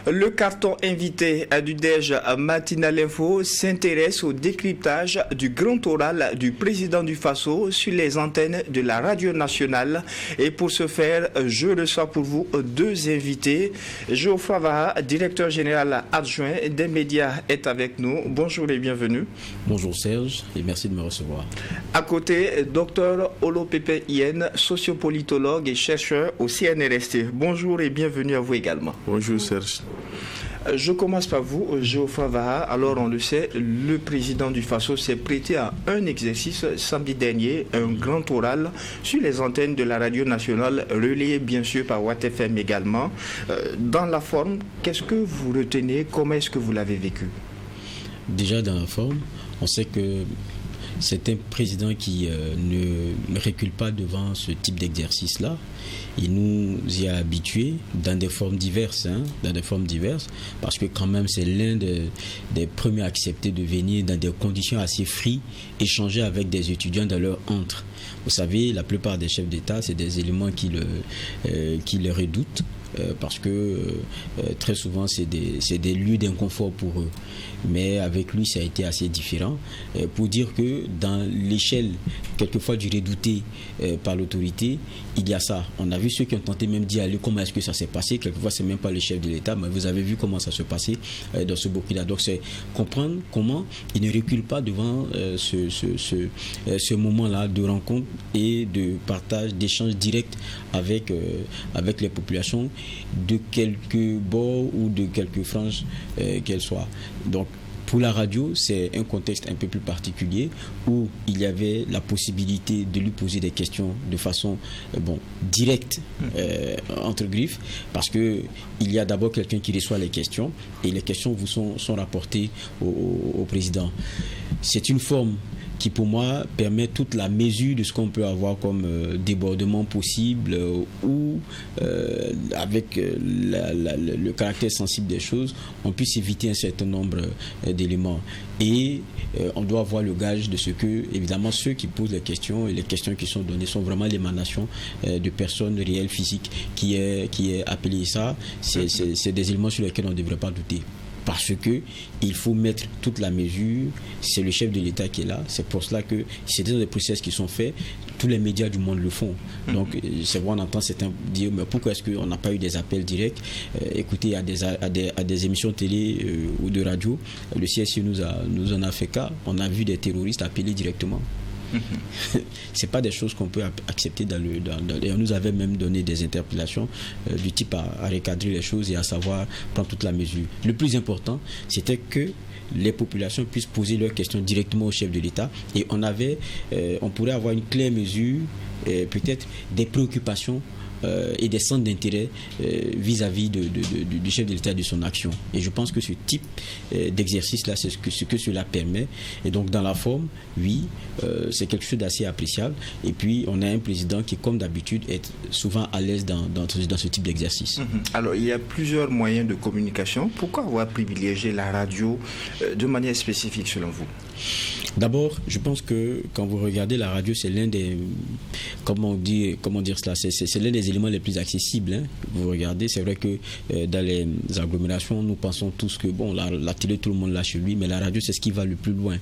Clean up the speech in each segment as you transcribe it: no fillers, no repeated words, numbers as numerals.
Le carton invité du DEJ Matinal Info s'intéresse au décryptage du grand oral du président du Faso sur les antennes de la radio nationale. Et pour ce faire, je reçois pour vous deux invités. Geoffroy Vaha, directeur général adjoint des médias, est avec nous. Bonjour et bienvenue. Bonjour Serge et merci de me recevoir. À côté, Dr Olopepe Yen, sociopolitologue et chercheur au CNRST. Bonjour et bienvenue à vous également. Bonjour Serge. Je commence par vous, Geoffroy Vaha. Alors, on le sait, le président du Faso s'est prêté à un exercice samedi dernier, un grand oral sur les antennes de la radio nationale, relayé bien sûr par Watt FM également. Dans la forme, qu'est-ce que vous retenez? Comment est-ce que vous l'avez vécu? Déjà, dans la forme, on sait que c'est un président qui ne recule pas devant ce type d'exercice-là. Il nous y a habitués dans des formes diverses, parce que quand même c'est l'un des premiers à accepter de venir dans des conditions assez free, échanger avec des étudiants dans leur antre. Vous savez, la plupart des chefs d'État, c'est des éléments qui le redoutent. Parce que très souvent c'est des lieux d'inconfort pour eux, mais avec lui ça a été assez différent, pour dire que dans l'échelle quelquefois du redouté par l'autorité, il y a ça. On a vu ceux qui ont tenté même d'y aller, comment est-ce que ça s'est passé. Quelquefois c'est même pas le chef de l'État, mais vous avez vu comment ça se passait dans ce Burkina. Donc c'est comprendre comment il ne recule pas devant ce moment-là de rencontre et de partage, d'échange direct avec les populations de quelques bords ou de quelques franges qu'elles soient. Donc pour la radio, c'est un contexte un peu plus particulier où il y avait la possibilité de lui poser des questions de façon directe, entre griffes, parce que il y a d'abord quelqu'un qui reçoit les questions et les questions vous sont rapportées au président. C'est une forme qui pour moi permet toute la mesure de ce qu'on peut avoir comme débordement possible ou avec le caractère sensible des choses, on puisse éviter un certain nombre d'éléments. Et on doit avoir le gage de ce que, évidemment, ceux qui posent les questions et les questions qui sont données sont vraiment l'émanation de personnes réelles, physiques, qui est appelé ça. C'est des éléments sur lesquels on ne devrait pas douter. Parce que il faut mettre toute la mesure, c'est le chef de l'État qui est là, c'est pour cela que c'est des process qui sont faits, tous les médias du monde le font. Donc c'est vrai, on entend certains dire mais pourquoi est-ce qu'on n'a pas eu des appels directs? Écoutez, à des émissions télé ou de radio, le CSI nous en a fait cas, on a vu des terroristes appelés directement. C'est pas des choses qu'on peut accepter et on nous avait même donné des interpellations du type à recadrer les choses et à savoir prendre toute la mesure. Le plus important, c'était que les populations puissent poser leurs questions directement au chef de l'État et on pourrait avoir une claire mesure, peut-être des préoccupations et des centres d'intérêt vis-à-vis du chef de l'État et de son action. Et je pense que ce type d'exercice-là, c'est ce que cela permet. Et donc, dans la forme, oui, c'est quelque chose d'assez appréciable. Et puis, on a un président qui, comme d'habitude, est souvent à l'aise dans ce type d'exercice. Alors, il y a plusieurs moyens de communication. Pourquoi avoir privilégié la radio de manière spécifique, selon vous? D'abord, je pense que quand vous regardez la radio, c'est l'un des, comment dire cela, c'est l'un des éléments les plus accessibles. Vous regardez, c'est vrai que dans les agglomérations, nous pensons tous que la télé, tout le monde l'a chez lui, mais la radio, c'est ce qui va le plus loin.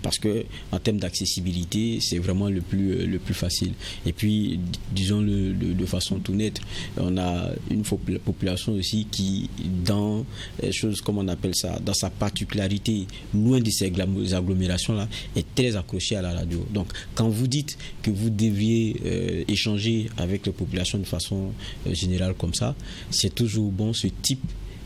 Parce que en termes d'accessibilité, c'est vraiment le plus facile. Et puis, disons-le de façon tout nette, on a une population aussi qui, dans les choses, comme on appelle ça, dans sa particularité, loin de ces agglomérations-là, est très accrochée à la radio. Donc, quand vous dites que vous deviez échanger avec les populations de façon générale comme ça, c'est toujours bon, ce type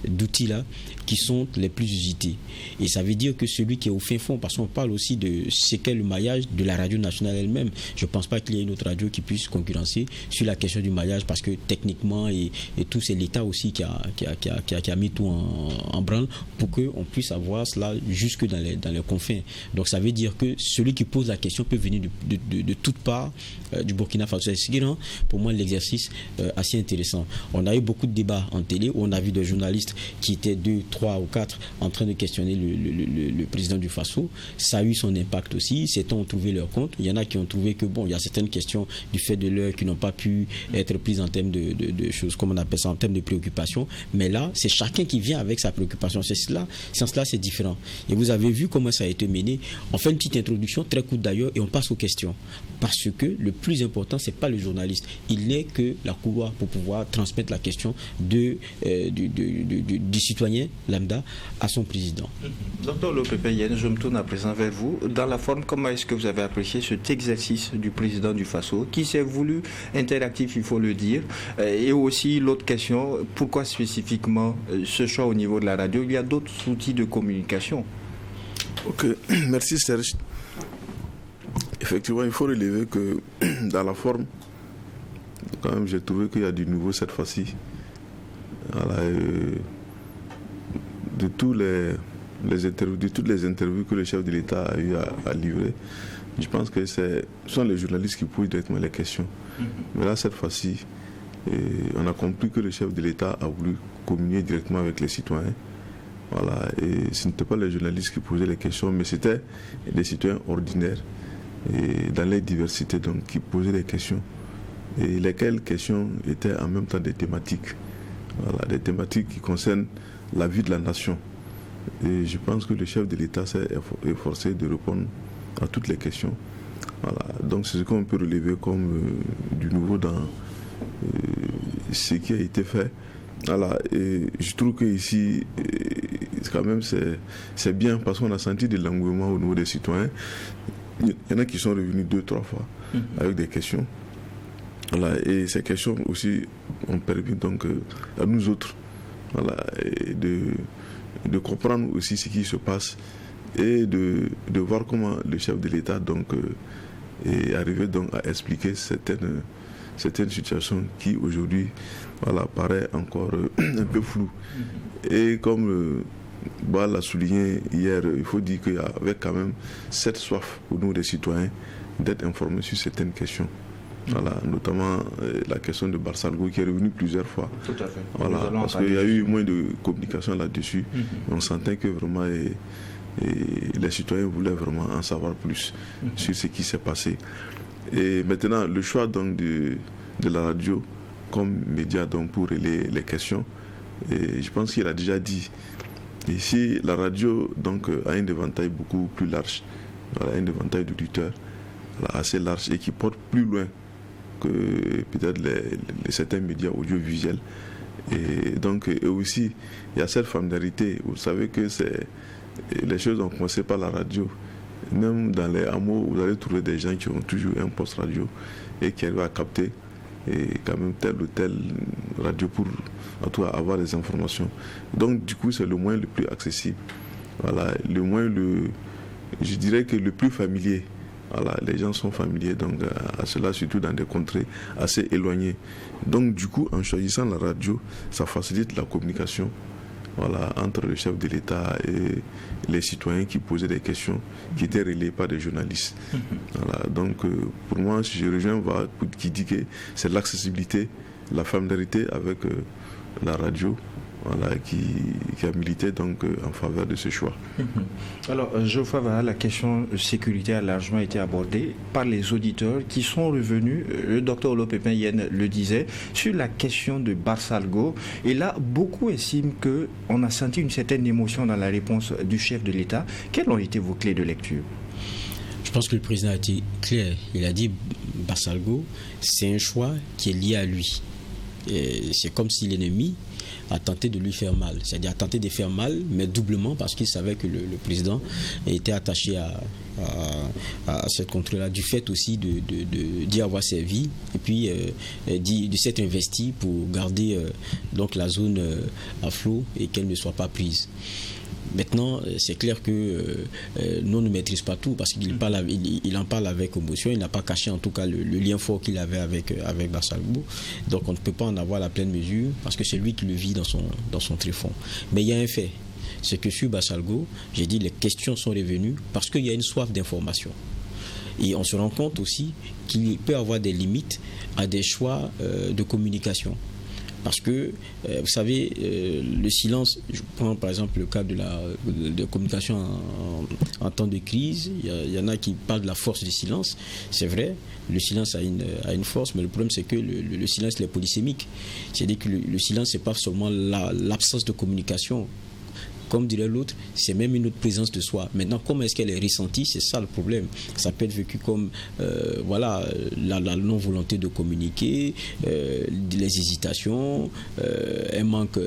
d'outils-là qui sont les plus usités. Et ça veut dire que celui qui est au fin fond, parce qu'on parle aussi de ce qu'est le maillage de la radio nationale elle-même. Je ne pense pas qu'il y ait une autre radio qui puisse concurrencer sur la question du maillage, parce que techniquement et tout, c'est l'État aussi qui a mis tout en branle pour qu'on puisse avoir cela jusque dans les confins. Donc ça veut dire que celui qui pose la question peut venir de toutes parts du Burkina Faso. C'est ce qui rend pour moi l'exercice assez intéressant. On a eu beaucoup de débats en télé où on a vu des journalistes journalistes qui étaient 2, 3 ou 4 en train de questionner le président du Faso. Ça a eu son impact aussi. Certains ont trouvé leur compte. Il y en a qui ont trouvé que il y a certaines questions du fait de l'heure qui n'ont pas pu être prises en termes de choses, comme on appelle ça, en termes de préoccupation. Mais là, c'est chacun qui vient avec sa préoccupation. Sans cela, c'est différent. Et vous avez vu comment ça a été mené. On fait une petite introduction, très courte d'ailleurs, et on passe aux questions. Parce que le plus important, c'est pas le journaliste. Il n'est que la couloir pour pouvoir transmettre la question du citoyen lambda à son président. Docteur Lopépin, je me tourne à présent vers vous. Dans la forme, comment est-ce que vous avez apprécié cet exercice du président du Faso, qui s'est voulu interactif, il faut le dire, et aussi l'autre question, pourquoi spécifiquement ce choix au niveau de la radio? Il y a d'autres outils de communication. Ok, merci Serge. Effectivement, il faut relever que dans la forme, quand même, j'ai trouvé qu'il y a du nouveau cette fois-ci. Voilà, de toutes les interviews que le chef de l'État a eu à livrer, je pense que ce sont les journalistes qui posent directement les questions. Mais là, cette fois-ci, on a compris que le chef de l'État a voulu communier directement avec les citoyens. Voilà, et ce n'étaient pas les journalistes qui posaient les questions, mais c'était des citoyens ordinaires et dans leur diversité, donc qui posaient les questions. Et lesquelles questions étaient en même temps des thématiques. Voilà, des thématiques qui concernent la vie de la nation. Et je pense que le chef de l'État s'est efforcé de répondre à toutes les questions. Voilà, donc c'est ce qu'on peut relever comme du nouveau dans ce qui a été fait. Voilà, et je trouve que ici, quand même, c'est bien parce qu'on a senti de l'engouement au niveau des citoyens. Il y en a qui sont revenus 2-3 fois avec des questions. Voilà, et ces questions aussi ont permis donc à nous autres, voilà, de comprendre aussi ce qui se passe et de voir comment le chef de l'État donc est arrivé donc à expliquer certaines situations qui aujourd'hui, voilà, paraît encore un peu floues. Et comme l'a souligné hier, il faut dire qu'il y avait quand même cette soif pour nous, les citoyens, d'être informés sur certaines questions. Voilà, notamment la question de Barsalgo qui est revenue plusieurs fois. Tout à fait. Voilà, parce qu'il y a eu moins de communication là-dessus. On sentait que vraiment les citoyens voulaient vraiment en savoir plus sur ce qui s'est passé. Et maintenant, le choix donc de la radio comme média donc pour relayer les questions, et je pense qu'il a déjà dit. Ici, la radio donc a un éventail beaucoup plus large, voilà, un éventail d'auditeurs assez large et qui porte plus loin que peut-être certains médias audiovisuels. Et donc, et aussi, il y a cette familiarité. Vous savez que les choses ont commencé par la radio. Même dans les hameaux, vous allez trouver des gens qui ont toujours un poste radio et qui arrivent à capter et quand même telle ou telle radio pour en tout cas avoir des informations. Donc, du coup, c'est le moyen le plus accessible. Voilà, je dirais que le plus familier. Voilà, les gens sont familiers donc à cela, surtout dans des contrées assez éloignées. Donc du coup, en choisissant la radio, ça facilite la communication, voilà, entre le chef de l'État et les citoyens qui posaient des questions, qui étaient relayées par des journalistes. Voilà, donc pour moi, je rejoins qui dit que c'est l'accessibilité, la familiarité avec la radio, voilà, qui a milité donc en faveur de ce choix. Alors, Geoffroy, la question de sécurité a largement été abordée par les auditeurs qui sont revenus, le docteur Lopépin le disait, sur la question de Barsalgo. Et là, beaucoup estiment qu'on a senti une certaine émotion dans la réponse du chef de l'État. Quelles ont été vos clés de lecture? Je pense que le président a été clair. Il a dit Barsalgo, c'est un choix qui est lié à lui. Et c'est comme si l'ennemi a tenté de lui faire mal, c'est-à-dire a tenté de faire mal, mais doublement parce qu'il savait que le président était attaché à cette contrée-là, du fait aussi d'y avoir servi et puis de s'être investi pour garder donc la zone à flot et qu'elle ne soit pas prise. Maintenant, c'est clair que nous ne maîtrise pas tout parce qu'il il en parle avec émotion. Il n'a pas caché en tout cas le lien fort qu'il avait avec Barsalgo. Donc on ne peut pas en avoir la pleine mesure parce que c'est lui qui le vit dans son tréfonds. Mais il y a un fait, c'est que sur Barsalgo, j'ai dit les questions sont revenues parce qu'il y a une soif d'information. Et on se rend compte aussi qu'il peut y avoir des limites à des choix de communication. Parce que, vous savez, le silence, je prends par exemple le cas de communication en temps de crise, il y en a qui parlent de la force du silence. C'est vrai, le silence a une force, mais le problème c'est que le silence il est polysémique. C'est-à-dire que le silence, c'est pas seulement l'absence de communication. Comme dirait l'autre, c'est même une autre présence de soi. Maintenant, comment est-ce qu'elle est ressentie? C'est ça le problème. Ça peut être vécu comme la non-volonté de communiquer, les hésitations, un manque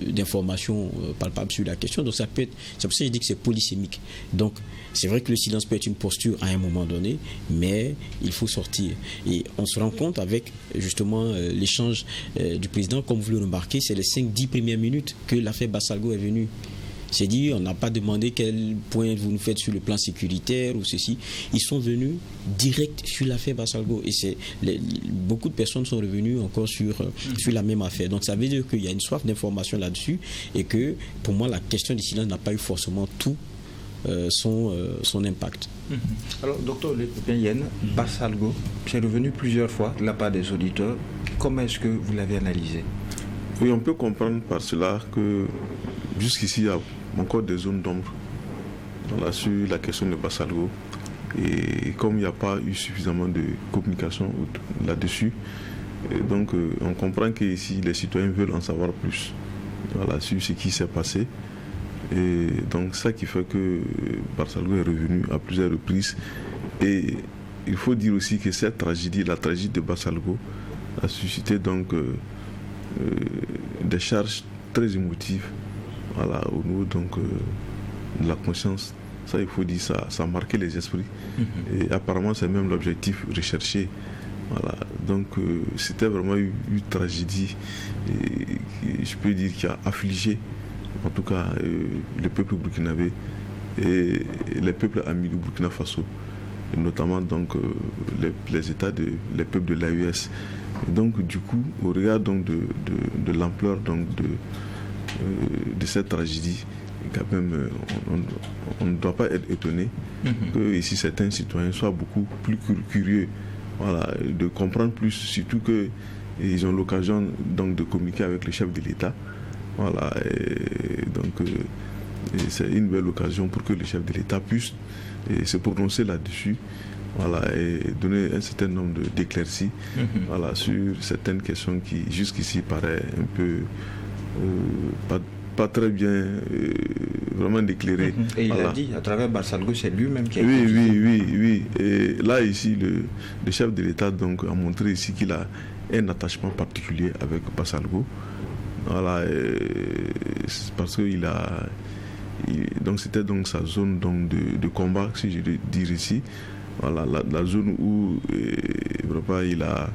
d'informations palpables sur la question. Donc ça peut être, c'est pour ça que je dis que c'est polysémique. Donc c'est vrai que le silence peut être une posture à un moment donné, mais il faut sortir. Et on se rend compte avec justement l'échange du président, comme vous le remarquez, c'est les 5-10 premières minutes que l'affaire Bassalgo est venue. C'est dit, on n'a pas demandé quel point vous nous faites sur le plan sécuritaire ou ceci. Ils sont venus direct sur l'affaire Bassalgo. Et beaucoup de personnes sont revenues encore sur la même affaire. Donc ça veut dire qu'il y a une soif d'information là-dessus et que pour moi la question du silence n'a pas eu forcément tout son impact. Alors, docteur Yen, Bassalgo, c'est revenu plusieurs fois de la part des auditeurs. Comment est-ce que vous l'avez analysé? Oui, on peut comprendre par cela que jusqu'ici, il y a encore des zones d'ombre sur la question de Bassalgo. Et comme il n'y a pas eu suffisamment de communication là-dessus, donc on comprend qu'ici, les citoyens veulent en savoir plus sur ce qui s'est passé. Et donc ça qui fait que Bassalgo est revenu à plusieurs reprises. Et il faut dire aussi que cette tragédie, la tragédie de Bassalgo, a suscité donc des charges très émotives au niveau donc, de la conscience. Ça, il faut dire, ça a marqué les esprits. Et apparemment, c'est même l'objectif recherché. Donc, c'était vraiment une tragédie, et je peux dire, qui a affligé, en tout cas, le peuple burkinabé et les peuples amis du Burkina Faso, et notamment donc, les peuples de l'AES. Donc, du coup, au regard donc, de l'ampleur donc, de cette tragédie, quand même, on ne doit pas être étonné que ici certains citoyens soient beaucoup plus curieux de comprendre plus, surtout qu'ils ont l'occasion donc, de communiquer avec le chef de l'État. Donc c'est une belle occasion pour que le chef de l'État puisse se prononcer là-dessus. Et donner un certain nombre d'éclaircies sur certaines questions qui jusqu'ici paraissent un peu pas très bien vraiment éclairées. Et il a dit, à travers Bassalgo, c'est lui-même qui a Oui. Et là, ici, le chef de l'État donc, a montré ici qu'il a un attachement particulier avec Bassalgo. Parce que donc c'était donc sa zone donc, de combat, si je veux dire ici. La zone où il a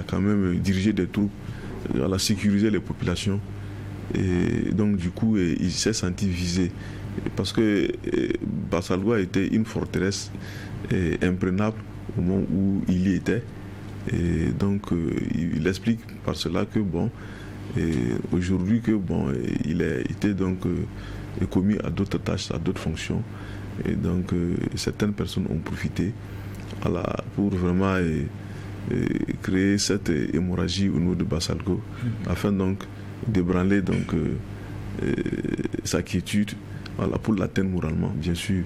quand même dirigé des troupes, sécuriser les populations. Et donc du coup, il s'est senti visé. Parce que Bassalgo a été une forteresse imprenable au moment où il y était. Et donc il explique par cela que aujourd'hui que il a été donc commis à d'autres tâches, à d'autres fonctions. Et donc certaines personnes ont profité pour vraiment créer cette hémorragie au niveau de Bassalgo afin donc d'ébranler donc sa quiétude pour l'atteindre moralement, bien sûr.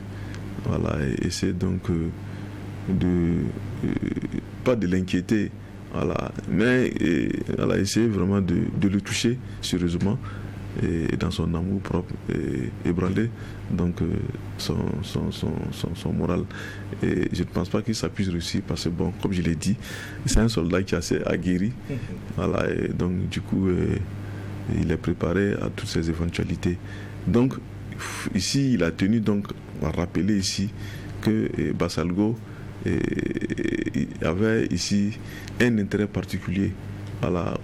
Et essayer donc pas de l'inquiéter, mais essayer vraiment de le toucher sérieusement et dans son amour propre, et ébranler donc son moral. Et je ne pense pas que ça puisse réussir parce que comme je l'ai dit, c'est un soldat qui est assez aguerri. Et donc du coup il est préparé à toutes ces éventualités. Donc ici il a tenu donc à rappeler ici que Bassalgo avait ici un intérêt particulier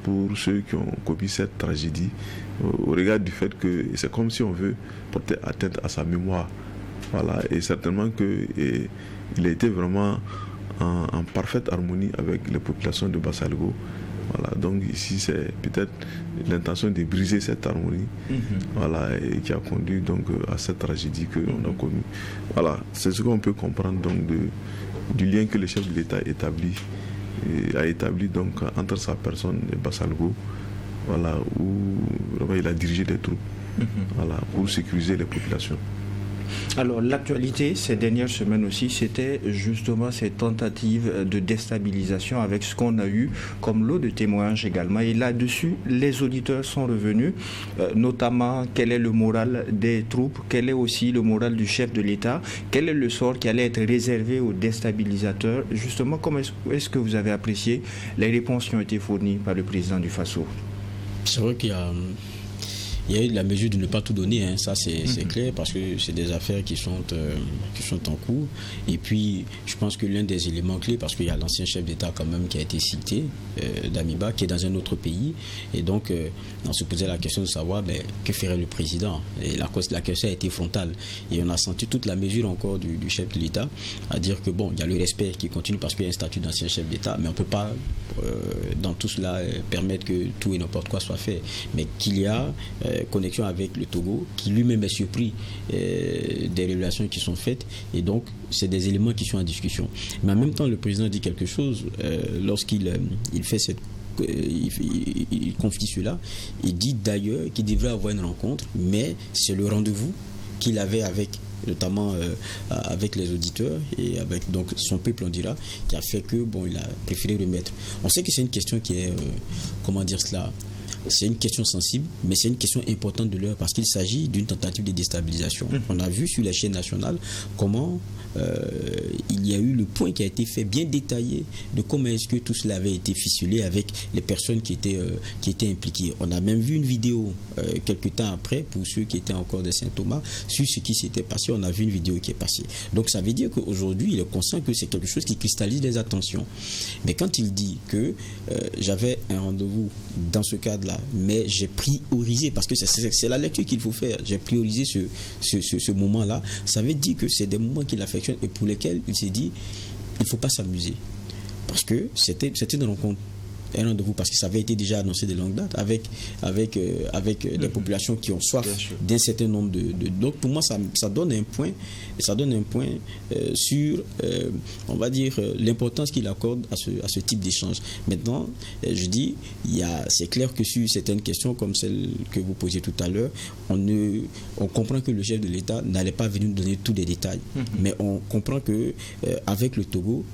pour ceux qui ont commis cette tragédie, au regard du fait que c'est comme si on veut porter atteinte à sa mémoire. Et certainement qu'il a été vraiment en parfaite harmonie avec les populations de Bassalgo. Donc ici c'est peut-être l'intention de briser cette harmonie et qui a conduit donc à cette tragédie que l'on a connue. C'est ce qu'on peut comprendre donc du lien que le chef de l'État établit a établi donc entre sa personne et Bassalgo, voilà, où vraiment il a dirigé des troupes, voilà, pour sécuriser les populations. Alors l'actualité ces dernières semaines aussi, c'était justement ces tentatives de déstabilisation avec ce qu'on a eu comme lot de témoignages également. Et là-dessus, les auditeurs sont revenus, notamment quel est le moral des troupes, quel est aussi le moral du chef de l'État, quel est le sort qui allait être réservé aux déstabilisateurs. Justement, comment est-ce que vous avez apprécié les réponses qui ont été fournies par le président du Faso? C'est vrai qu'il y a eu la mesure de ne pas tout donner, hein. Ça c'est clair, parce que c'est des affaires qui sont en cours. Et puis je pense que l'un des éléments clés, parce qu'il y a l'ancien chef d'État quand même qui a été cité, Damiba, qui est dans un autre pays, et donc on se posait la question de savoir que ferait le président. Et la question a été frontale, et on a senti toute la mesure encore du chef de l'État à dire que bon, il y a le respect qui continue parce qu'il y a un statut d'ancien chef d'État, mais on ne peut pas dans tout cela permettre que tout et n'importe quoi soit fait, mais qu'il y a connexion avec le Togo, qui lui-même est surpris des révélations qui sont faites, et donc c'est des éléments qui sont en discussion. Mais en même temps, le président dit quelque chose lorsqu'il fait il confie cela. Il dit d'ailleurs qu'il devrait avoir une rencontre, mais c'est le rendez-vous qu'il avait notamment avec les auditeurs et avec donc son peuple, on dira, qui a fait que il a préféré remettre. On sait que c'est une question qui est c'est une question sensible, mais c'est une question importante de l'heure parce qu'il s'agit d'une tentative de déstabilisation. On a vu sur la chaîne nationale comment il y a eu le point qui a été fait bien détaillé de comment est-ce que tout cela avait été ficelé avec les personnes qui étaient impliquées. On a même vu une vidéo quelques temps après, pour ceux qui étaient encore de Saint-Thomas, sur ce qui s'était passé. On a vu une vidéo qui est passée. Donc ça veut dire qu'aujourd'hui, il est conscient que c'est quelque chose qui cristallise les attentions. Mais quand il dit que j'avais un rendez-vous dans ce cadre-là, mais j'ai priorisé, parce que c'est la lecture qu'il faut faire, j'ai priorisé ce moment-là, ça veut dire que c'est des moments qu'il affectionne et pour lesquels il s'est dit il ne faut pas s'amuser. Parce que c'était une rencontre, un rendez-vous, parce que ça avait été déjà annoncé de longue date avec des populations qui ont soif d'un certain nombre de. Donc pour moi, ça donne un point sur, on va dire, l'importance qu'il accorde à ce type d'échange. Maintenant, je dis, c'est clair que sur certaines questions comme celle que vous posiez tout à l'heure, on comprend que le chef de l'État n'allait pas venir nous donner tous les détails, mais on comprend que avec le Togo,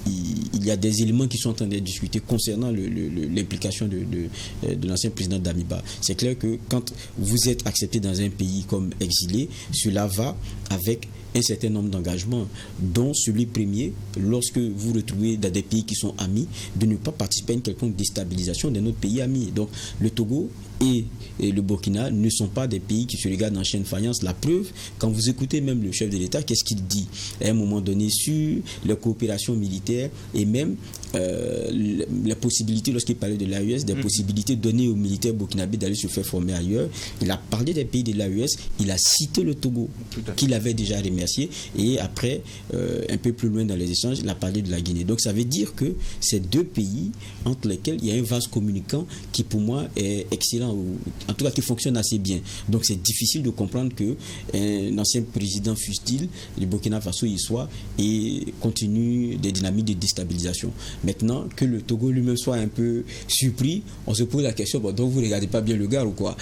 il y a des éléments qui sont en train d'être discutés concernant l'implication de l'ancien président Damiba. C'est clair que quand vous êtes accepté dans un pays comme exilé, cela va avec un certain nombre d'engagements, dont celui premier, lorsque vous retrouvez dans des pays qui sont amis, de ne pas participer à une quelconque déstabilisation d'un autre pays ami. Donc le Togo et le Burkina ne sont pas des pays qui se regardent en chaîne faïence. La preuve, quand vous écoutez même le chef de l'État, qu'est-ce qu'il dit à un moment donné sur les coopérations militaires et même les possibilités, lorsqu'il parlait de l'AES, des possibilités données aux militaires burkinabés d'aller se faire former ailleurs. Il a parlé des pays de l'AES, il a cité le Togo, qu'il avait déjà remercié, et après, un peu plus loin dans les échanges, il a parlé de la Guinée. Donc ça veut dire que ces deux pays entre lesquels il y a un vase communicant qui pour moi est excellent, ou en tout cas qui fonctionne assez bien. Donc c'est difficile de comprendre qu'un ancien président fût-il, le Burkina Faso y soit, et continue des dynamiques de déstabilisation. Maintenant, que le Togo lui-même soit un peu surpris, on se pose la question, donc vous ne regardez pas bien le gars ou quoi?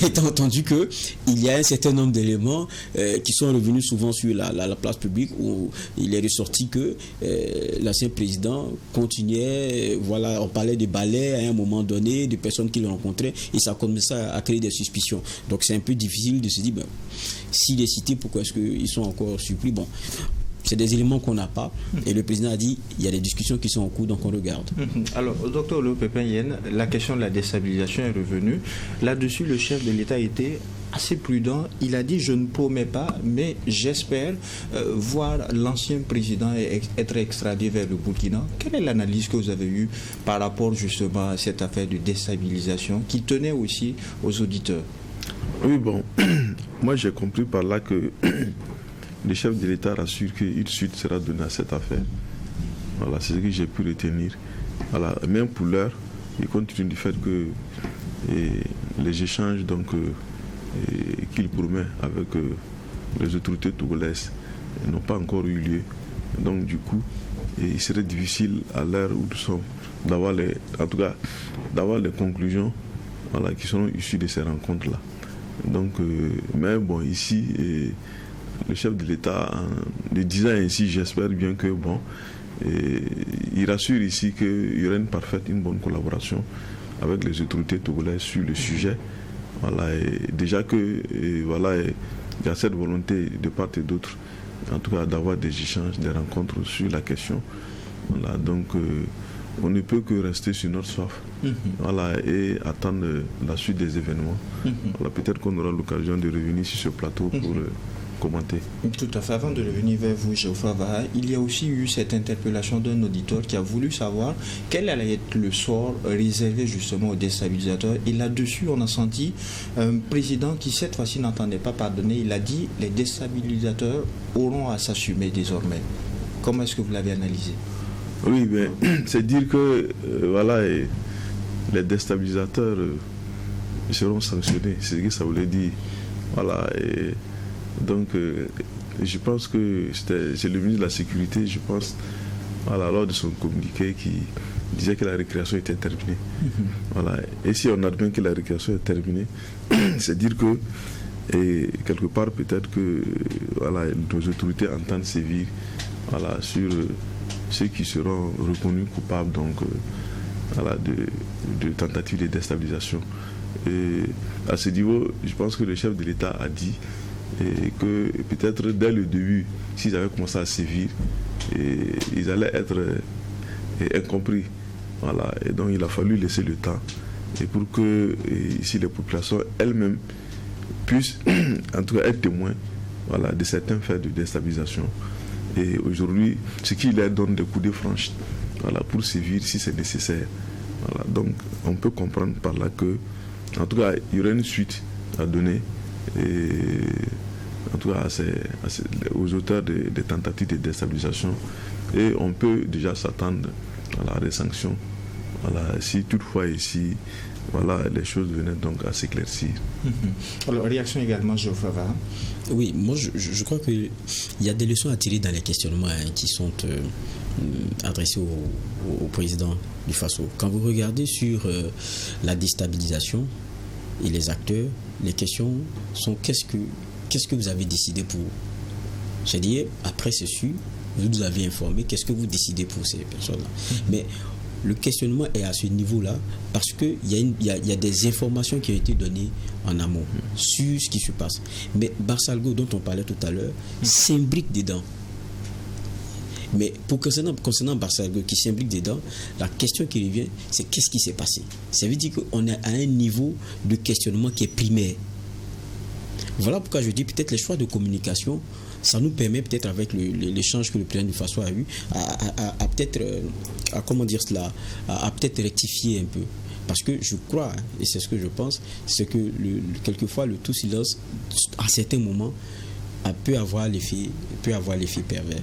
Étant entendu qu'il y a un certain nombre d'éléments qui sont revenus souvent sur la place publique, où il est ressorti que l'ancien président continuait, on parlait de balais à un moment donné, de personnes qu'il rencontrait, et ça commençait à créer des suspicions. Donc c'est un peu difficile de se dire, s'il est cité, pourquoi est-ce qu'ils sont encore surpris? C'est des éléments qu'on n'a pas. Et le président a dit, il y a des discussions qui sont en cours, donc on regarde. Alors, docteur Léo Pépin Yen, la question de la déstabilisation est revenue. Là-dessus, le chef de l'État était assez prudent. Il a dit, je ne promets pas, mais j'espère voir l'ancien président être extradé vers le Burkina. Quelle est l'analyse que vous avez eue par rapport justement à cette affaire de déstabilisation qui tenait aussi aux auditeurs? Oui, moi j'ai compris par là que le chef de l'État rassure qu'une suite sera donnée à cette affaire. Voilà, c'est ce que j'ai pu retenir. Voilà, même pour l'heure, il continue du fait que les échanges qu'il promet avec les autorités togolaises n'ont pas encore eu lieu. Donc du coup, Et il serait difficile à l'heure où nous sommes d'avoir les conclusions qui seront issues de ces rencontres-là. Donc, mais bon, ici, le chef de l'État, en le disant ainsi, j'espère bien que il rassure ici qu'il y aura une bonne collaboration avec les autorités togolaises sur le sujet. Et déjà que il y a cette volonté de part et d'autre, en tout cas d'avoir des échanges, des rencontres sur la question. Donc on ne peut que rester sur notre soif et attendre la suite des événements. Peut-être qu'on aura l'occasion de revenir sur ce plateau pour commenter. Tout à fait. Avant de revenir vers vous, Geoffroy Vaha, il y a aussi eu cette interpellation d'un auditeur qui a voulu savoir quel allait être le sort réservé justement aux déstabilisateurs. Et là-dessus, on a senti un président qui cette fois-ci n'entendait pas pardonner. Il a dit les déstabilisateurs auront à s'assumer désormais. Comment est-ce que vous l'avez analysé? Oui, mais c'est dire que les déstabilisateurs seront sanctionnés. C'est ce que ça voulait dire. Donc, je pense que c'est le ministre de la Sécurité, je pense, lors de son communiqué, qui disait que la récréation était terminée. Et si on admet que la récréation est terminée, c'est dire que, quelque part, peut-être que nos autorités entendent sévir sur ceux qui seront reconnus coupables de tentatives de déstabilisation. Et à ce niveau, je pense que le chef de l'État a dit que peut-être dès le début, s'ils avaient commencé à sévir, ils allaient être incompris. Et donc il a fallu laisser le temps pour que ici les populations elles-mêmes puissent en tout cas être témoins de certains faits de déstabilisation. Et aujourd'hui, ce qui leur donne des coups de franche pour sévir si c'est nécessaire. Donc on peut comprendre par là que en tout cas il y aurait une suite à donner en tout cas aux auteurs des tentatives de déstabilisation, et on peut déjà s'attendre à des sanctions si toutefois ici les choses venaient donc à s'éclaircir. Alors, réaction également, Geoffroy Vaha. Oui, moi je crois qu'il y a des leçons à tirer dans les questionnements qui sont adressés au président du Faso. Quand vous regardez sur la déstabilisation et les acteurs, les questions sont qu'est-ce que vous avez décidé pour? C'est-à-dire, après c'est sûr, vous nous avez informé, qu'est-ce que vous décidez pour ces personnes-là? Mais le questionnement est à ce niveau-là parce qu'il y a des informations qui ont été données en amont sur ce qui se passe. Mais Barsalgo, dont on parlait tout à l'heure, s'imbrique dedans. Mais concernant Barsalgo qui s'imbrique dedans, la question qui revient, c'est qu'est-ce qui s'est passé? Ça veut dire qu'on est à un niveau de questionnement qui est primaire. Voilà pourquoi je dis peut-être les choix de communication, ça nous permet peut-être avec l'échange que le président du Faso a eu à peut-être à peut-être rectifier un peu. Parce que je crois, et c'est ce que je pense, c'est que quelquefois le tout silence, à certains moments, peut avoir l'effet pervers.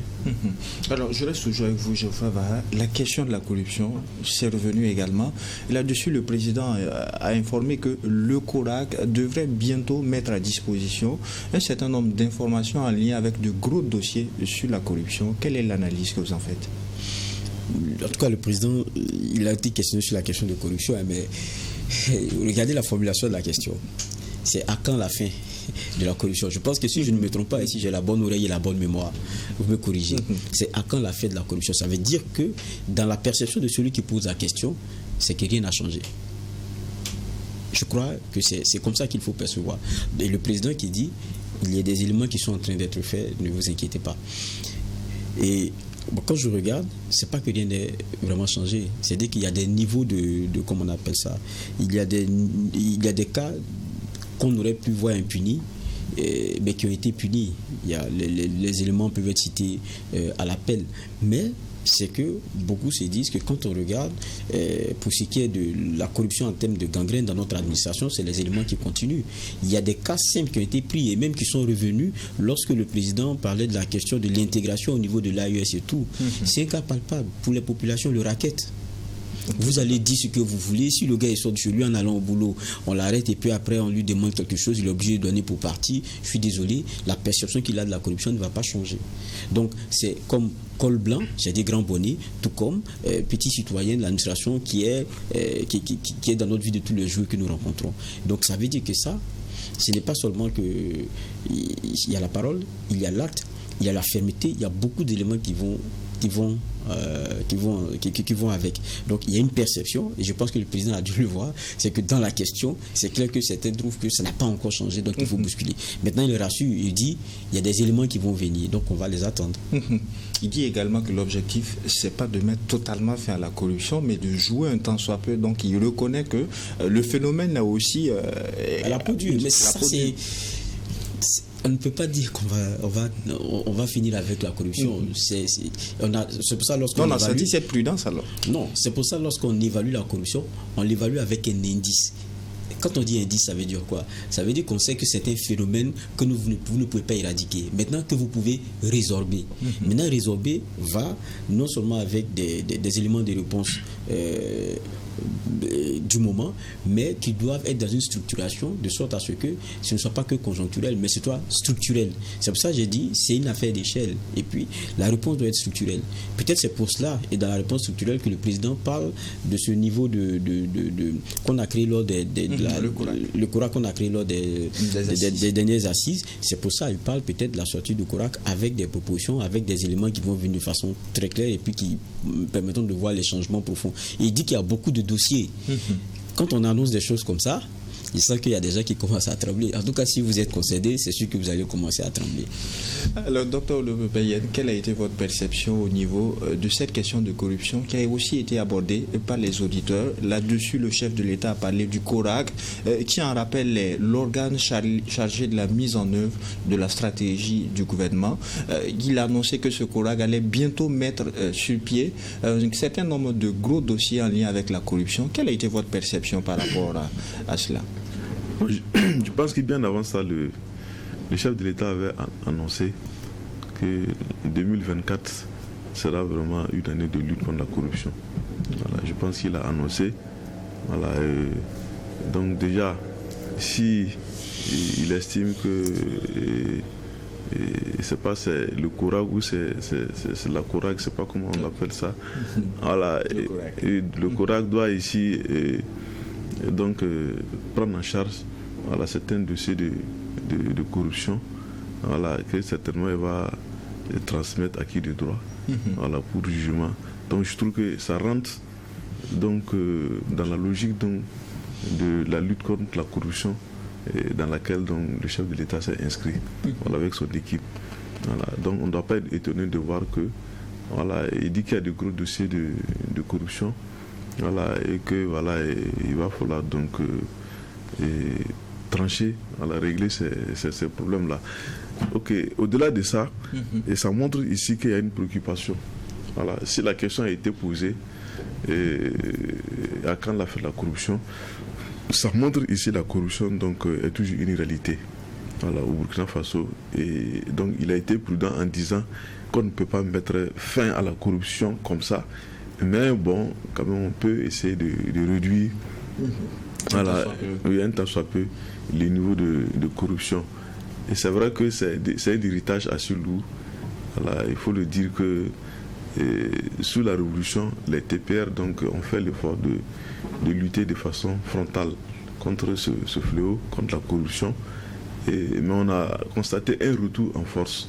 Alors, je reste toujours avec vous, Geoffroy Vaha. La question de la corruption, c'est revenu également. Là-dessus, le président a informé que le CORAC devrait bientôt mettre à disposition un certain nombre d'informations en lien avec de gros dossiers sur la corruption. Quelle est l'analyse que vous en faites? En tout cas, le président, il a été questionné sur la question de corruption, mais regardez la formulation de la question. C'est à quand la fin de la corruption? Je pense que si je ne me trompe pas, et si j'ai la bonne oreille et la bonne mémoire, vous me corrigez. C'est à quand la fin de la corruption? Ça veut dire que dans la perception de celui qui pose la question, c'est que rien n'a changé. Je crois que c'est comme ça qu'il faut percevoir. Et le président qui dit, il y a des éléments qui sont en train d'être faits, ne vous inquiétez pas. Et quand je regarde, c'est pas que rien n'est vraiment changé. C'est-à-dire qu'il y a des niveaux de comment on appelle ça. Il y a des cas qu'on aurait pu voir impunis, mais qui ont été punis. Il y a les éléments peuvent être cités à l'appel. Mais c'est que beaucoup se disent que quand on regarde, pour ce qui est de la corruption en termes de gangrène dans notre administration, c'est les éléments qui continuent. Il y a des cas simples qui ont été pris et même qui sont revenus lorsque le président parlait de la question de l'intégration au niveau de l'AES et tout. C'est un cas palpable. Pour les populations, le racket. Vous allez dire ce que vous voulez. Si le gars il sort de chez lui en allant au boulot, on l'arrête et puis après on lui demande quelque chose, il est obligé de donner pour partie. Je suis désolé, la perception qu'il a de la corruption ne va pas changer. Donc c'est comme col blanc, c'est des grands bonnets, tout comme petit citoyen de l'administration qui est dans notre vie de tous les jours que nous rencontrons. Donc ça veut dire que ça, ce n'est pas seulement que il y a la parole, il y a l'acte, il y a la fermeté, il y a beaucoup d'éléments qui vont avec. Donc il y a une perception, et je pense que le président a dû le voir, c'est que dans la question, c'est clair que certains trouvent que ça n'a pas encore changé, donc il faut bousculer. Maintenant il rassure, il dit il y a des éléments qui vont venir, donc on va les attendre. Il dit également que l'objectif, c'est pas de mettre totalement fin à la corruption, mais de jouer un tant soit peu. Donc il reconnaît que le phénomène a aussi... elle a produit, mais ça c'est... On ne peut pas dire qu'on va finir avec la corruption. C'est pour ça lorsqu'on on a senti cette prudence alors. Non, c'est pour ça lorsqu'on évalue la corruption, on l'évalue avec un indice. Quand on dit indice, ça veut dire quoi? Ça veut dire qu'on sait que c'est un phénomène que vous ne pouvez pas éradiquer. Maintenant que vous pouvez résorber. Maintenant, résorber va non seulement avec des éléments de réponse du moment, mais qui doivent être dans une structuration de sorte à ce que ce ne soit pas que conjoncturel, mais ce soit structurel. C'est pour ça que j'ai dit c'est une affaire d'échelle. Et puis la réponse doit être structurelle. Peut-être c'est pour cela, et dans la réponse structurelle, que le président parle de ce niveau qu'on a créé lors le CORAC qu'on a créé lors des dernières assises. C'est pour ça qu'il parle peut-être de la sortie du CORAC avec des propositions, avec des éléments qui vont venir de façon très claire et puis qui permettront de voir les changements profonds. Et il dit qu'il y a beaucoup de dossiers. Quand on annonce des choses comme ça, il sent qu'il y a des gens qui commencent à trembler. En tout cas, si vous êtes concédé, c'est sûr que vous allez commencer à trembler. Alors, docteur Lebebayen, quelle a été votre perception au niveau de cette question de corruption qui a aussi été abordée par les auditeurs? Là-dessus, le chef de l'État a parlé du CORAC, qui en rappelle l'organe chargé de la mise en œuvre de la stratégie du gouvernement. Il a annoncé que ce CORAC allait bientôt mettre sur pied un certain nombre de gros dossiers en lien avec la corruption. Quelle a été votre perception par rapport à cela? Je pense que bien avant ça, le chef de l'État avait annoncé que 2024 sera vraiment une année de lutte contre la corruption. Voilà, je pense qu'il a annoncé. Voilà, donc déjà, si il estime que c'est pas le CORAC ou c'est la CORAC, c'est pas comment on appelle ça. Voilà, le CORAC doit ici donc prendre en charge certains dossiers de corruption, que certainement il va transmettre à qui de droit pour jugement. Donc je trouve que ça rentre donc dans la logique donc, de la lutte contre la corruption dans laquelle donc, le chef de l'État s'est inscrit avec son équipe. Donc on ne doit pas être étonné de voir que il dit qu'il y a de gros dossiers de corruption. Et que il va falloir donc trancher, régler ces problèmes-là. Ok, au-delà de ça, et ça montre ici qu'il y a une préoccupation. Si la question a été posée à quand l'affaire de la corruption, ça montre ici la corruption donc est toujours une réalité. Au Burkina Faso, et donc il a été prudent en disant qu'on ne peut pas mettre fin à la corruption comme ça. Mais bon, quand même, on peut essayer de réduire un tant soit peu les niveaux de corruption. Et c'est vrai que c'est un héritage assez lourd. Il faut le dire que sous la révolution, les TPR donc, ont fait l'effort de lutter de façon frontale contre ce fléau, contre la corruption. Mais on a constaté un retour en force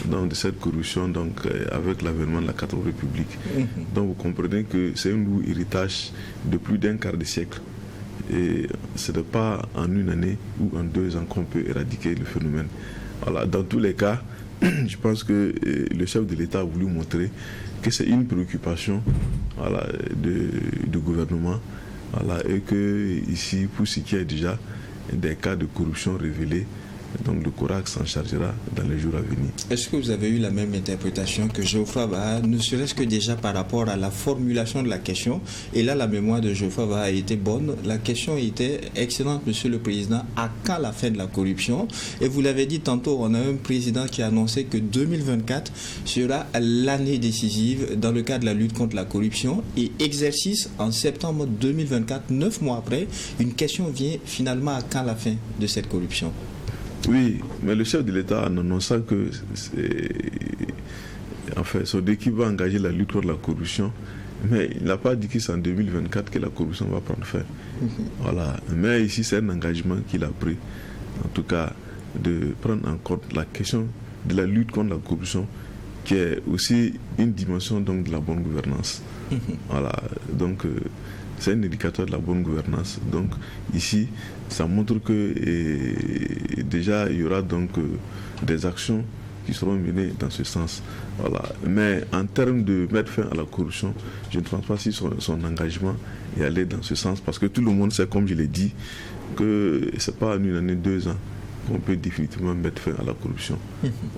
de cette corruption avec l'avènement de la 4e République. Donc vous comprenez que c'est un lourd héritage de plus d'un quart de siècle. Et ce n'est pas en une année ou en 2 ans qu'on peut éradiquer le phénomène. Dans tous les cas, je pense que le chef de l'État a voulu montrer que c'est une préoccupation du gouvernement et que ici, pour ce qui est déjà des cas de corruption révélés, Donc le CORAC s'en chargera dans les jours à venir. Est-ce que vous avez eu la même interprétation que Geoffroy Baha, ne serait-ce que déjà par rapport à la formulation de la question? Et là, la mémoire de Geoffroy Baha a été bonne. La question était excellente, Monsieur le Président. À quand la fin de la corruption? Et vous l'avez dit tantôt, on a un président qui a annoncé que 2024 sera l'année décisive dans le cadre de la lutte contre la corruption. Et exercice en septembre 2024, 9 mois après, une question vient finalement: à quand la fin de cette corruption? Oui, mais le chef de l'État, en annonçant que son équipe va engager la lutte contre la corruption, mais il n'a pas dit que c'est en 2024 que la corruption va prendre fin. Voilà. Mais ici, c'est un engagement qu'il a pris, en tout cas, de prendre en compte la question de la lutte contre la corruption, qui est aussi une dimension donc, de la bonne gouvernance. Voilà. Donc, c'est un indicateur de la bonne gouvernance. Donc, ici, ça montre que déjà, il y aura donc des actions qui seront menées dans ce sens. Voilà. Mais en termes de mettre fin à la corruption, je ne pense pas si son engagement est allé dans ce sens, parce que tout le monde sait, comme je l'ai dit, que ce n'est pas en une année, 2 ans qu'on peut définitivement mettre fin à la corruption.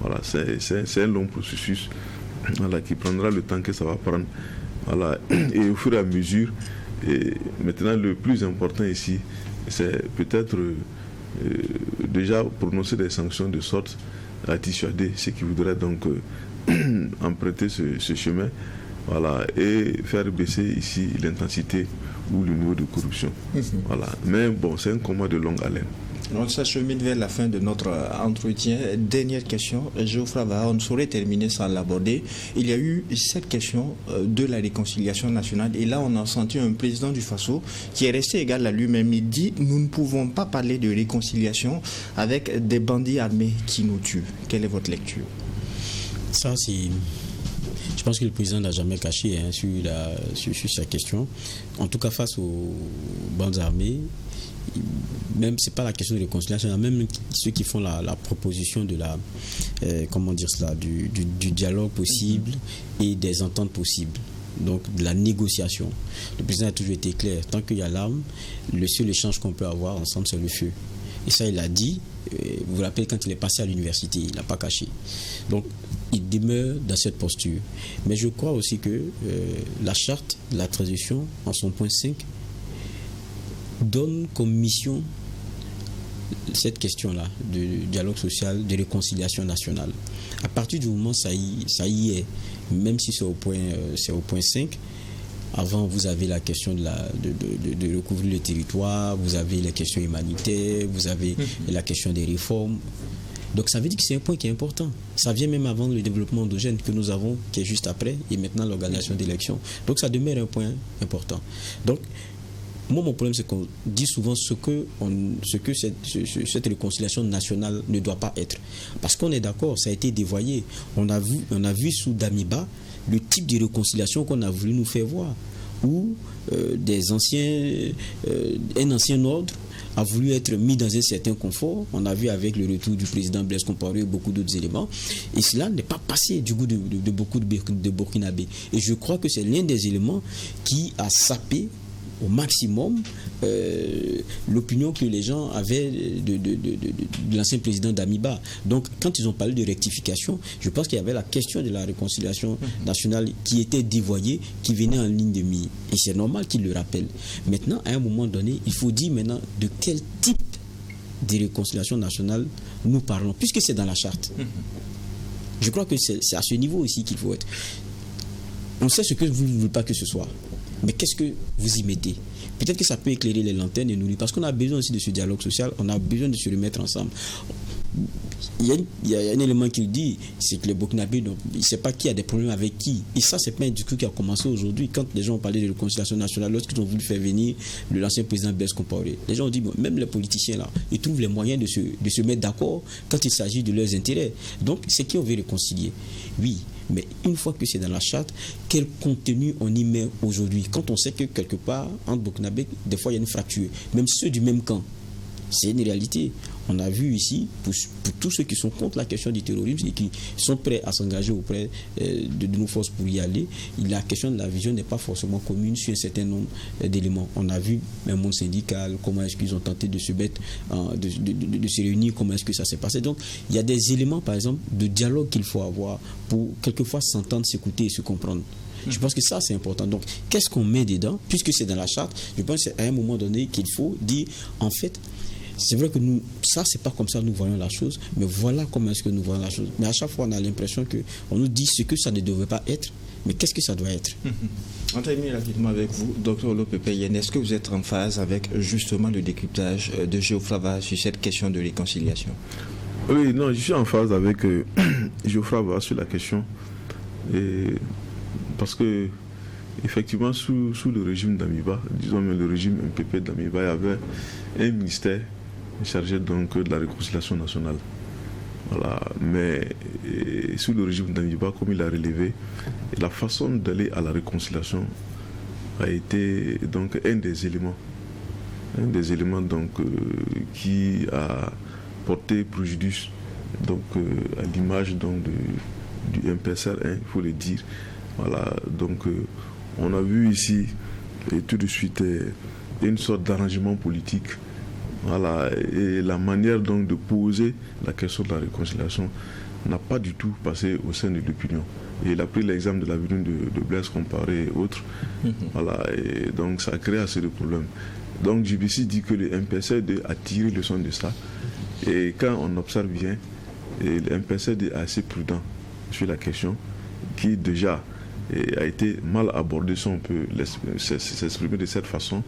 Voilà. C'est un long processus, voilà, qui prendra le temps que ça va prendre. Voilà. Et au fur et à mesure, et maintenant, le plus important ici, c'est peut-être déjà prononcer des sanctions de sorte à dissuader ceux qui voudraient donc emprunter ce chemin, voilà, et faire baisser ici l'intensité ou le niveau de corruption. Voilà. Mais bon, c'est un combat de longue haleine. On s'achemine vers la fin de notre entretien. Dernière question, Geoffroy Baha, on ne saurait terminer sans l'aborder. Il y a eu cette question de la réconciliation nationale, et là on a senti un président du Faso qui est resté égal à lui-même. Il dit: nous ne pouvons pas parler de réconciliation avec des bandits armés qui nous tuent. Quelle est votre lecture? Ça, c'est... Je pense que le président n'a jamais caché sur sa question. En tout cas, face aux bandes armées, même c'est pas la question de réconciliation, même ceux qui font la proposition de la du dialogue possible et des ententes possibles, donc de la négociation. Le président a toujours été clair: tant qu'il y a l'arme, le seul échange qu'on peut avoir ensemble, c'est le feu. Et ça, il a dit. Vous vous rappelez, quand il est passé à l'université, il n'a pas caché. Donc il demeure dans cette posture. Mais je crois aussi que la charte de la transition, en son point 5, donne comme mission cette question-là de dialogue social, de réconciliation nationale. À partir du moment où ça y est, même si c'est au point 5, avant, vous avez la question de recouvrir le territoire, vous avez les questions humanitaires, vous avez la question des réformes. Donc ça veut dire que c'est un point qui est important. Ça vient même avant le développement endogène que nous avons, qui est juste après, et maintenant l'organisation d'élections. Donc ça demeure un point important. Donc, moi, mon problème, c'est qu'on dit souvent ce que cette réconciliation nationale ne doit pas être. Parce qu'on est d'accord, ça a été dévoyé. On a vu sous Damiba le type de réconciliation qu'on a voulu nous faire voir, où un ancien ordre a voulu être mis dans un certain confort. On a vu avec le retour du président Blaise Compaoré beaucoup d'autres éléments. Et cela n'est pas passé du goût de beaucoup de Burkinabés. Et je crois que c'est l'un des éléments qui a sapé au maximum l'opinion que les gens avaient de l'ancien président Damiba. Donc, quand ils ont parlé de rectification, je pense qu'il y avait la question de la réconciliation nationale qui était dévoyée, qui venait en ligne de mire. Et c'est normal qu'ils le rappellent. Maintenant, à un moment donné, il faut dire maintenant de quel type de réconciliation nationale nous parlons, puisque c'est dans la charte. Je crois que c'est à ce niveau ici qu'il faut être. On sait ce que vous ne voulez pas que ce soit. Mais qu'est-ce que vous y mettez? Peut-être que ça peut éclairer les lanternes et nous, parce qu'on a besoin aussi de ce dialogue social, on a besoin de se remettre ensemble. Il y a un élément qui dit, c'est que les Burkinabés, il ne sait pas qui a des problèmes avec qui. Et ça, c'est pas un discours qui a commencé aujourd'hui. Quand les gens ont parlé de réconciliation nationale, lorsqu'ils ont voulu faire venir l'ancien président Blaise Compaoré, les gens ont dit, bon, même les politiciens là, ils trouvent les moyens de se mettre d'accord quand il s'agit de leurs intérêts. Donc, c'est qui on veut réconcilier. Oui, mais une fois que c'est dans la charte, quel contenu on y met aujourd'hui? Quand on sait que quelque part, entre Burkinabés, des fois il y a une fracture, même ceux du même camp. C'est une réalité. On a vu ici, pour tous ceux qui sont contre la question du terrorisme et qui sont prêts à s'engager auprès de nos forces pour y aller, la question de la vision n'est pas forcément commune sur un certain nombre d'éléments. On a vu un monde syndical, comment est-ce qu'ils ont tenté de se mettre, de se réunir, comment est-ce que ça s'est passé. Donc, il y a des éléments, par exemple, de dialogue qu'il faut avoir pour quelquefois s'entendre, s'écouter et se comprendre. Je pense que ça, c'est important. Donc, qu'est-ce qu'on met dedans? Puisque c'est dans la charte, je pense qu'à un moment donné qu'il faut dire, en fait, c'est vrai que nous, ça, c'est pas comme ça que nous voyons la chose, mais voilà comment est-ce que nous voyons la chose. Mais à chaque fois, on a l'impression qu'on nous dit ce que ça ne devrait pas être, mais qu'est-ce que ça doit être? On termine rapidement avec vous, Dr Olopepe-Yen. Est-ce que vous êtes en phase avec justement le décryptage de Geoffroy Vah sur cette question de réconciliation? Oui, non, je suis en phase avec Geoffroy Vah sur la question. Parce que, effectivement, sous le régime d'Amiba, disons même le régime MPP d'Amiba, il y avait un ministère chargé donc de la réconciliation nationale. Voilà. Mais sous le régime d'Amiba, comme il a relevé, la façon d'aller à la réconciliation a été donc un des éléments donc, qui a porté préjudice donc, à l'image donc, du MPSR, il faut le dire. Voilà, donc on a vu ici et tout de suite une sorte d'arrangement politique. Voilà, et la manière donc de poser la question de la réconciliation n'a pas du tout passé au sein de l'opinion. Et il a pris l'exemple de la venue de Blaise Compaoré et autres. Voilà, et donc ça a créé assez de problèmes. Donc JBC dit que le MPSD a tiré le son de ça. Et quand on observe bien, le MPSD est assez prudent sur la question, qui déjà a été mal abordé, si on peut s'exprimer de cette façon,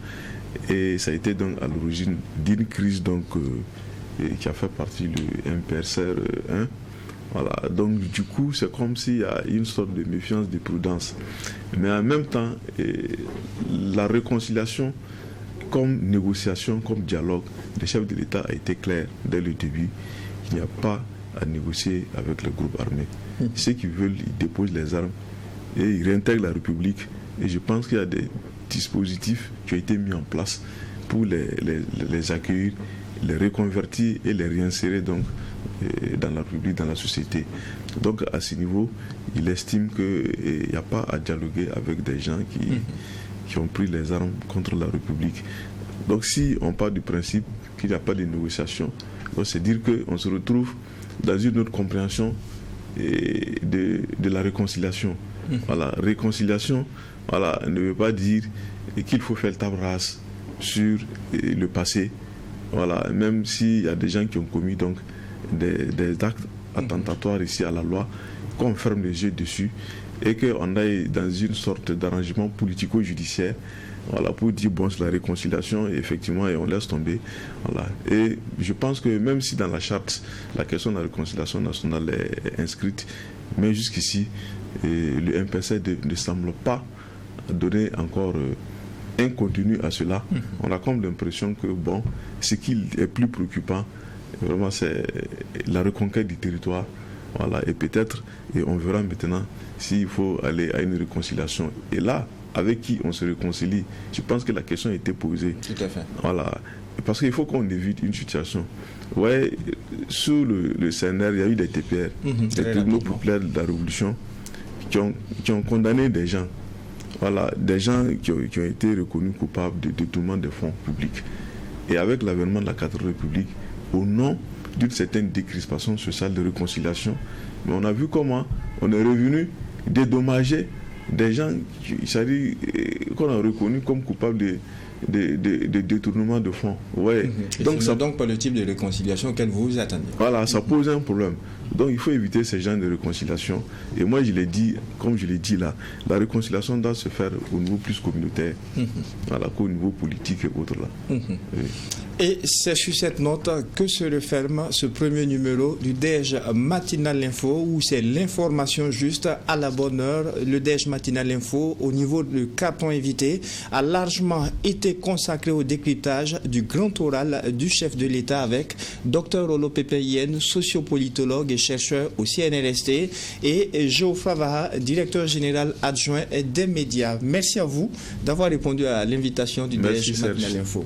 et ça a été donc à l'origine d'une crise donc, qui a fait partie du MPSR 1. Voilà. Donc du coup c'est comme s'il y a une sorte de méfiance, de prudence, mais en même temps la réconciliation comme négociation, comme dialogue des chefs de l'État a été clair dès le début. Il n'y a pas à négocier avec le groupe armé. Ceux qui veulent, ils déposent les armes et ils réintègrent la République. Et je pense qu'il y a des dispositifs qui ont été mis en place pour les accueillir, les reconvertir et les réinsérer donc, dans la République, dans la société. Donc à ce niveau, il estime qu'il n'y a pas à dialoguer avec des gens qui ont pris les armes contre la République. Donc si on part du principe qu'il n'y a pas de négociation, c'est dire qu'on se retrouve dans une autre compréhension de la réconciliation. Voilà, réconciliation, voilà, ne veut pas dire qu'il faut faire table rase sur le passé. Voilà, même s'il y a des gens qui ont commis donc des actes attentatoires ici à la loi, qu'on ferme les yeux dessus et qu'on aille dans une sorte d'arrangement politico-judiciaire, voilà, pour dire bon, c'est la réconciliation et effectivement et on laisse tomber. Voilà. Et je pense que même si dans la charte la question de la réconciliation nationale est inscrite, mais jusqu'ici le MPC ne semble pas donner encore un contenu à cela. On a comme l'impression que bon, ce qui est plus préoccupant vraiment c'est la reconquête du territoire. Voilà, et peut-être, et on verra maintenant s'il faut aller à une réconciliation. Et là, avec qui on se réconcilie, je pense que la question a été posée. Tout à fait. Voilà, parce qu'il faut qu'on évite une situation. Ouais, sous le CNR, il y a eu des TPR, des tribunaux populaires de la Révolution, qui ont condamné des gens. Voilà, des gens qui ont été reconnus coupables de détournement des fonds publics. Et avec l'avènement de la 4e République, au nom d'une certaine décrispation sociale de réconciliation, mais on a vu comment on est revenu dédommager des gens qu'on a reconnus comme coupables de détournement de fonds. Ouais. Donc c'est donc pas le type de réconciliation auquel vous vous attendez. Voilà, ça pose un problème. Donc il faut éviter ces genres de réconciliation. Et moi je l'ai dit, comme je l'ai dit là, la réconciliation doit se faire au niveau plus communautaire, voilà, qu'au niveau politique et autres là. Oui. Et c'est sur cette note que se referme ce premier numéro du DEJ Matinal Info, où c'est l'information juste à la bonne heure. Le DEJ Matinal Info, au niveau du carton invité, a largement été consacré au décryptage du grand oral du chef de l'État avec Dr Olopepe-Yen, sociopolitologue et chercheur au CNRST, et Geoffroy Vah, directeur général adjoint des médias. Merci à vous d'avoir répondu à l'invitation du DEJ Matinal Info.